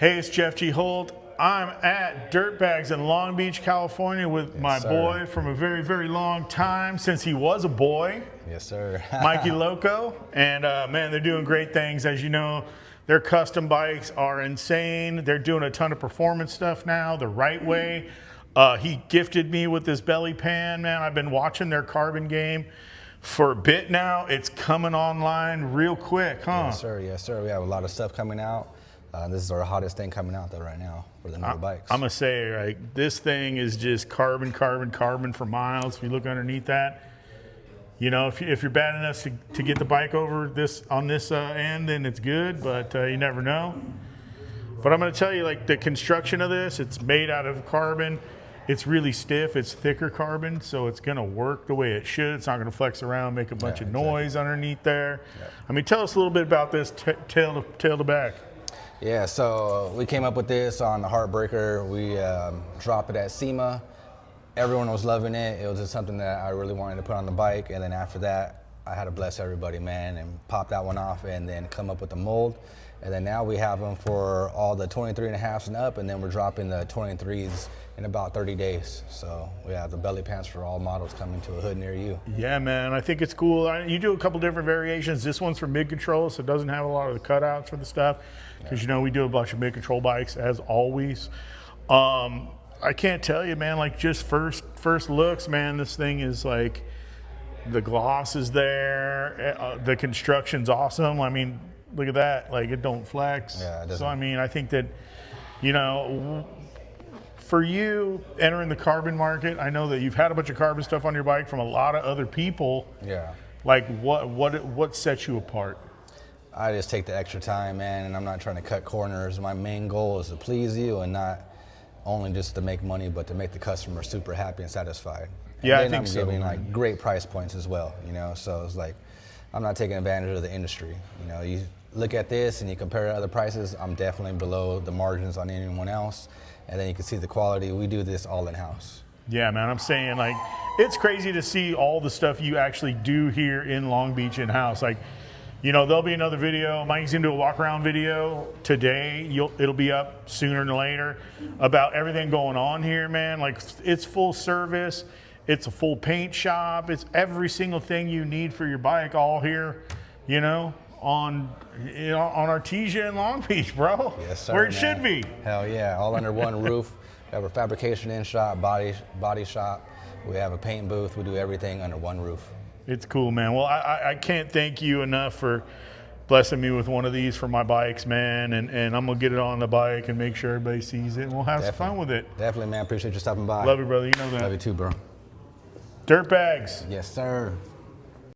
Hey, it's Jeff G. Holt. I'm at Dirtbags in Long Beach, California with my boy from a very, very long time, since he was a boy. Yes, sir. Mikey Loco. And man, they're doing great things. As you know, their custom bikes are insane. They're doing a ton of performance stuff now, the right way. He gifted me with this belly pan, man. I've been watching their carbon game for a bit now. It's coming online real quick, huh? Yes, sir. Yes, sir. We have a lot of stuff coming out. This is our hottest thing coming out though right now for the new bikes. I'm gonna say, right, this thing is just carbon, carbon, carbon for miles. If you look underneath that, you know, if you're bad enough to get the bike over this on this end, then it's good. But you never know. But I'm gonna tell you, like, the construction of this, it's made out of carbon. It's really stiff. It's thicker carbon, so it's gonna work the way it should. It's not gonna flex around, make a bunch of noise underneath there. Yeah. I mean, tell us a little bit about this tail to back. Yeah, so we came up with this on the Heartbreaker. We dropped it at SEMA. Everyone was loving it. It was just something that I really wanted to put on the bike. And then after that, I had to bless everybody, man, and pop that one off and then come up with the mold. And then now we have them for all the 23.5s and up, and then we're dropping the 23s in about 30 days. So we have the belly pants for all models coming to a hood near you. Yeah, man, I think it's cool. You do a couple different variations. This one's for mid-control, so it doesn't have a lot of the cutouts for the stuff. Because, you know, we do a bunch of mid-control bikes, as always. I can't tell you, man, like, just first looks, man, this thing is like, the gloss is there. The construction's awesome. I mean, look at that. Like, it don't flex. Yeah, it doesn't. So, I mean, I think that, you know, for you entering the carbon market, I know that you've had a bunch of carbon stuff on your bike from a lot of other people. Yeah. Like, what sets you apart? I just take the extra time, man, and I'm not trying to cut corners. My main goal is to please you and not only just to make money, but to make the customer super happy and satisfied. And yeah, then I think I'm so. giving like great price points as well, you know. So it's like I'm not taking advantage of the industry. You know, you look at this and you compare it to other prices. I'm definitely below the margins on anyone else, and then you can see the quality. We do this all in house. Yeah, man, I'm saying, like, it's crazy to see all the stuff you actually do here in Long Beach in house. Like, you know, there'll be another video. Mike's gonna do a walk around video today. It'll be up sooner than later about everything going on here, man. Like, it's full service. It's a full paint shop. It's every single thing you need for your bike, all here, you know, on Artesia in Long Beach, bro. Yes, sir. Where it should be. Hell yeah, all under one roof. We have a fabrication in shop, body shop. We have a paint booth. We do everything under one roof. It's cool, man. Well, I can't thank you enough for blessing me with one of these for my bikes, man. And I'm going to get it on the bike and make sure everybody sees it. And we'll have some fun with it. Definitely, man. Appreciate you stopping by. Love you, brother. You know that. Love you too, bro. Dirtbags. Yes, sir.